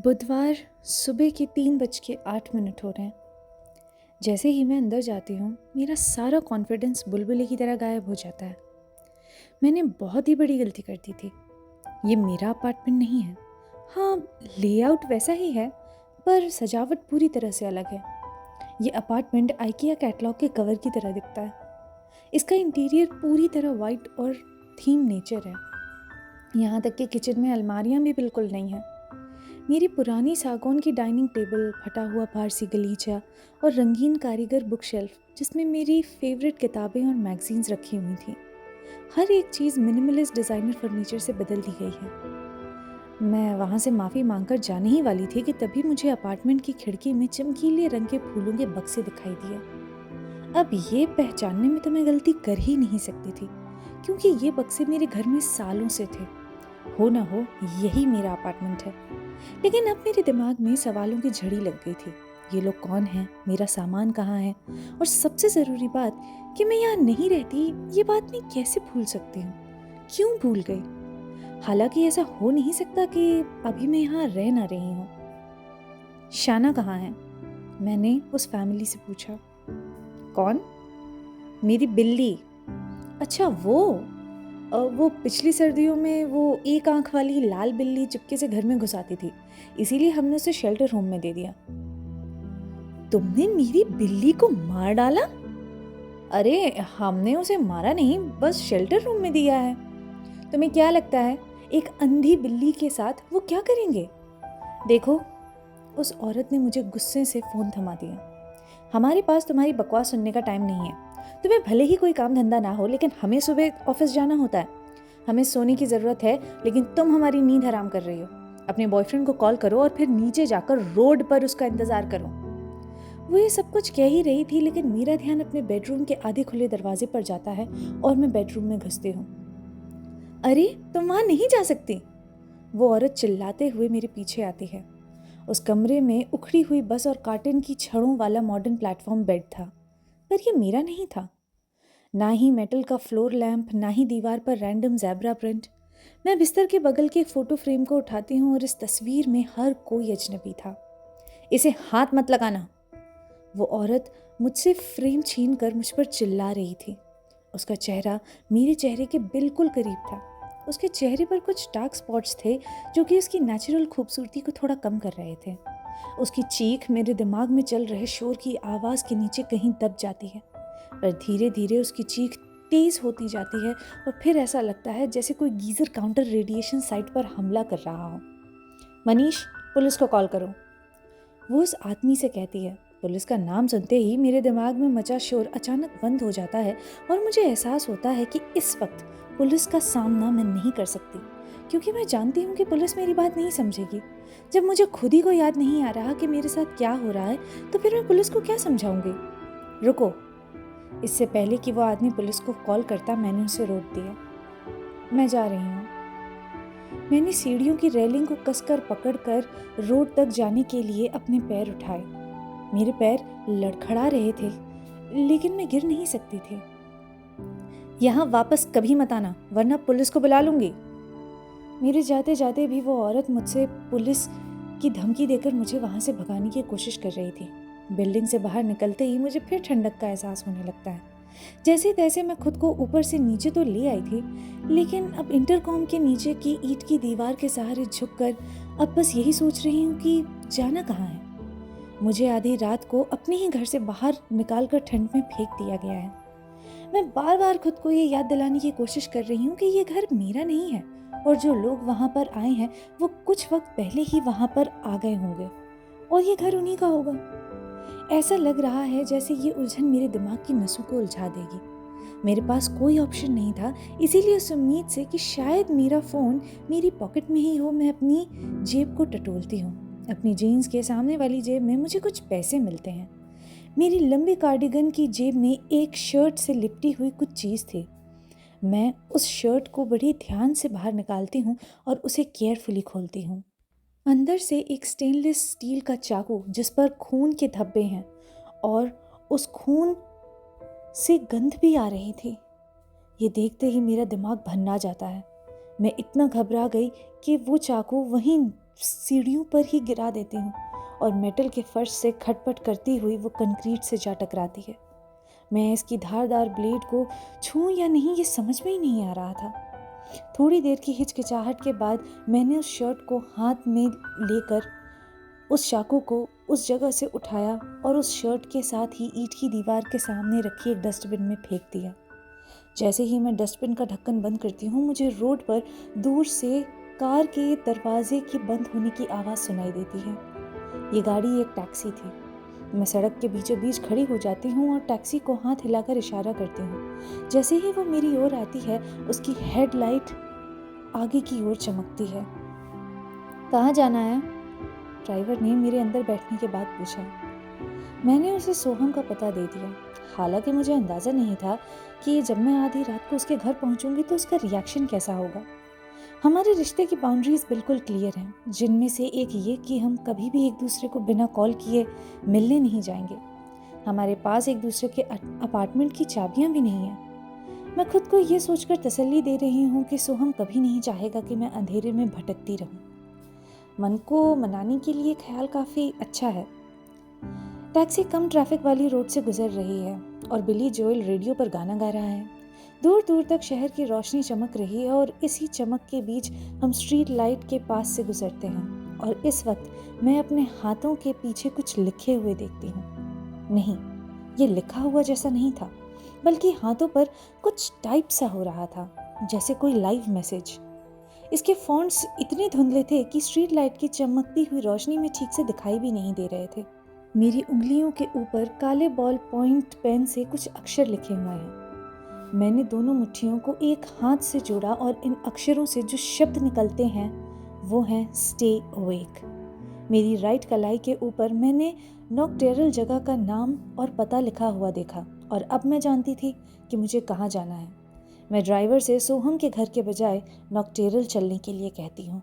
बुधवार सुबह के 3:08 हो रहे हैं। जैसे ही मैं अंदर जाती हूँ मेरा सारा कॉन्फिडेंस बुलबुले की तरह गायब हो जाता है। मैंने बहुत ही बड़ी गलती कर दी थी। ये मेरा अपार्टमेंट नहीं है। हाँ, लेआउट वैसा ही है पर सजावट पूरी तरह से अलग है। ये अपार्टमेंट आइकिया कैटलॉग के कवर की तरह दिखता है। इसका इंटीरियर पूरी तरह वाइट और थीम नेचर है। यहाँ तक कि किचन में अलमारियाँ भी बिल्कुल नहीं हैं। मेरी पुरानी सागौन की डाइनिंग टेबल, फटा हुआ फारसी गलीचा और रंगीन कारीगर बुक शेल्फ जिसमें मेरी फेवरेट किताबें और मैगजीन्स रखी हुई थी, हर एक चीज़ मिनिमलिस्ट डिज़ाइनर फर्नीचर से बदल दी गई है। मैं वहाँ से माफ़ी मांगकर जाने ही वाली थी कि तभी मुझे अपार्टमेंट की खिड़की में चमकीले रंग के फूलों के बक्से दिखाई दिए। अब ये पहचानने में तो मैं गलती कर ही नहीं सकती थी, क्योंकि ये बक्से मेरे घर में सालों से थे। हो ना हो यही मेरा अपार्टमेंट है। लेकिन अब मेरे दिमाग में सवालों की झड़ी लग गई थी। ये लोग कौन हैं? मेरा सामान कहाँ है? और सबसे ज़रूरी बात कि मैं यहाँ नहीं रहती, ये बात मैं कैसे भूल सकती हूँ? क्यों भूल गई? हालांकि ऐसा हो नहीं सकता कि अभी मैं यहाँ रह ना रही हूँ। शाना कहाँ है? मैंने उस फैमिली से पूछा। कौन? मेरी बिल्ली। अच्छा, वो पिछली सर्दियों में वो एक आंख वाली लाल बिल्ली चुपके से घर में घुस आती थी, इसीलिए हमने उसे शेल्टर होम में दे दिया। तुमने मेरी बिल्ली को मार डाला? अरे हमने उसे मारा नहीं, बस शेल्टर रूम में दिया है। तुम्हें क्या लगता है एक अंधी बिल्ली के साथ वो क्या करेंगे? देखो, उस औरत ने मुझे गुस्से से फोन थमा दिया। हमारे पास तुम्हारी बकवास सुनने का टाइम नहीं है। तुम्हें भले ही कोई काम धंधा ना हो, लेकिन हमें सुबह ऑफिस जाना होता है। हमें सोने की ज़रूरत है, लेकिन तुम हमारी नींद हराम कर रही हो। अपने बॉयफ्रेंड को कॉल करो और फिर नीचे जाकर रोड पर उसका इंतज़ार करो। वो ये सब कुछ कह ही रही थी, लेकिन मेरा ध्यान अपने बेडरूम के आधे खुले दरवाजे पर जाता है और मैं बेडरूम में घुसती हूँ। अरे तुम वहाँ नहीं जा सकती, वो औरत चिल्लाते हुए मेरे पीछे आती है। उस कमरे में उखड़ी हुई बस और कार्टन की छड़ों वाला मॉडर्न प्लेटफॉर्म बेड था, पर यह मेरा नहीं था। ना ही मेटल का फ्लोर लैंप, ना ही दीवार पर रैंडम ज़ेब्रा प्रिंट। मैं बिस्तर के बगल के एक फ़ोटो फ्रेम को उठाती हूँ और इस तस्वीर में हर कोई अजनबी था। इसे हाथ मत लगाना, वो औरत मुझसे फ्रेम छीन कर मुझ पर चिल्ला रही थी। उसका चेहरा मेरे चेहरे के बिल्कुल करीब था। उसके चेहरे पर कुछ डार्क स्पॉट्स थे जो कि उसकी नेचुरल खूबसूरती को थोड़ा कम कर रहे थे। उसकी चीख मेरे दिमाग में चल रहे शोर की आवाज़ के नीचे कहीं दब जाती है, पर धीरे धीरे उसकी चीख तेज़ होती जाती है और फिर ऐसा लगता है जैसे कोई गीज़र काउंटर रेडिएशन साइट पर हमला कर रहा हो। मनीष, पुलिस को कॉल करो, वो उस आदमी से कहती है। पुलिस का नाम सुनते ही मेरे दिमाग में मचा शोर अचानक बंद हो जाता है और मुझे एहसास होता है कि इस वक्त पुलिस का सामना मैं नहीं कर सकती, क्योंकि मैं जानती हूँ कि पुलिस मेरी बात नहीं समझेगी। जब मुझे खुद ही को याद नहीं आ रहा कि मेरे साथ क्या हो रहा है, तो फिर मैं पुलिस को क्या समझाऊंगी? रुको, इससे पहले कि वो आदमी पुलिस को कॉल करता, मैंने उसे रोक दिया। मैं जा रही हूँ। मैंने सीढ़ियों की रेलिंग को कसकर पकड़कर रोड तक जाने के लिए अपने पैर उठाए। मेरे पैर लड़खड़ा रहे थे, लेकिन मैं गिर नहीं सकती थी। यहाँ वापस कभी मत आना, वरना पुलिस को बुला लूंगी। मेरे जाते जाते भी वो औरत मुझसे पुलिस की धमकी देकर मुझे वहाँ से भगाने की कोशिश कर रही थी। बिल्डिंग से बाहर निकलते ही मुझे फिर ठंडक का एहसास होने लगता है। जैसे तैसे मैं खुद को ऊपर से नीचे तो ले आई थी, लेकिन अब इंटरकॉम के नीचे की ईंट की दीवार के सहारे झुककर अब बस यही सोच रही हूँ कि जाना कहाँ है। मुझे आधी रात को अपने ही घर से बाहर निकालकर ठंड में फेंक दिया गया है। मैं बार बार खुद को ये याद दिलाने की कोशिश कर रही हूँ कि ये घर मेरा नहीं है और जो लोग वहाँ पर आए हैं वो कुछ वक्त पहले ही वहाँ पर आ गए होंगे और ये घर उन्हीं का होगा। ऐसा लग रहा है जैसे ये उलझन मेरे दिमाग की नसों को उलझा देगी। मेरे पास कोई ऑप्शन नहीं था, इसीलिए उस उम्मीद से कि शायद मेरा फ़ोन मेरी पॉकेट में ही हो, मैं अपनी जेब को टटोलती हूँ। अपनी जीन्स के सामने वाली जेब में मुझे कुछ पैसे मिलते हैं। मेरी लंबी कार्डिगन की जेब में एक शर्ट से लिपटी हुई कुछ चीज़ थी। मैं उस शर्ट को बड़ी ध्यान से बाहर निकालती हूँ और उसे केयरफुली खोलती हूँ। अंदर से एक स्टेनलेस स्टील का चाकू जिस पर खून के धब्बे हैं और उस खून से गंध भी आ रही थी। ये देखते ही मेरा दिमाग भन्ना जाता है। मैं इतना घबरा गई कि वो चाकू वहीं सीढ़ियों पर ही गिरा देती हूँ और मेटल के फर्श से खटपट करती हुई वो कंक्रीट से जा टकराती है। मैं इसकी धारदार ब्लेड को छूं या नहीं ये समझ में ही नहीं आ रहा था। थोड़ी देर की हिचकिचाहट के बाद मैंने उस शर्ट को हाथ में लेकर उस चाकू को उस जगह से उठाया और उस शर्ट के साथ ही ईंट की दीवार के सामने रखी एक डस्टबिन में फेंक दिया। जैसे ही मैं डस्टबिन का ढक्कन बंद करती हूँ, मुझे रोड पर दूर से कार के दरवाजे की बंद होने की आवाज़ सुनाई देती है। ये गाड़ी एक टैक्सी थी। मैं सड़क के बीचों बीच खड़ी हो जाती हूँ और टैक्सी को हाथ हिलाकर इशारा करती हूँ। जैसे ही वो मेरी ओर आती है, उसकी हेडलाइट आगे की ओर चमकती है। कहाँ जाना है? ड्राइवर ने मेरे अंदर बैठने के बाद पूछा। मैंने उसे सोहम का पता दे दिया। हालांकि मुझे अंदाज़ा नहीं था कि जब मैं आधी रात को उसके घर पहुंचूंगी तो उसका रिएक्शन कैसा होगा। हमारे रिश्ते की बाउंड्रीज बिल्कुल क्लियर हैं, जिनमें से एक ये कि हम कभी भी एक दूसरे को बिना कॉल किए मिलने नहीं जाएंगे। हमारे पास एक दूसरे के अपार्टमेंट की चाबियां भी नहीं हैं। मैं खुद को ये सोचकर तसल्ली दे रही हूँ कि सोहम कभी नहीं चाहेगा कि मैं अंधेरे में भटकती रहूँ। मन को मनाने के लिए ख्याल काफ़ी अच्छा है। टैक्सी कम ट्रैफिक वाली रोड से गुजर रही है और बिली जोएल रेडियो पर गाना गा रहा है। दूर दूर तक शहर की रोशनी चमक रही है और इसी चमक के बीच हम स्ट्रीट लाइट के पास से गुजरते हैं और इस वक्त मैं अपने हाथों के पीछे कुछ लिखे हुए देखती हूँ। नहीं, ये लिखा हुआ जैसा नहीं था, बल्कि हाथों पर कुछ टाइप सा हो रहा था, जैसे कोई लाइव मैसेज। इसके फॉन्ट्स इतने धुंधले थे कि स्ट्रीट लाइट की चमकती हुई रोशनी में ठीक से दिखाई भी नहीं दे रहे थे। मेरी उंगलियों के ऊपर काले बॉल पॉइंट पेन से कुछ अक्षर लिखे हुए हैं। मैंने दोनों मुट्ठियों को एक हाथ से जोड़ा और इन अक्षरों से जो शब्द निकलते हैं वो हैं स्टे अवेक। मेरी राइट कलाई के ऊपर मैंने नॉकटेरल जगह का नाम और पता लिखा हुआ देखा और अब मैं जानती थी कि मुझे कहाँ जाना है। मैं ड्राइवर से सोहम के घर के बजाय नॉकटेरल चलने के लिए कहती हूँ।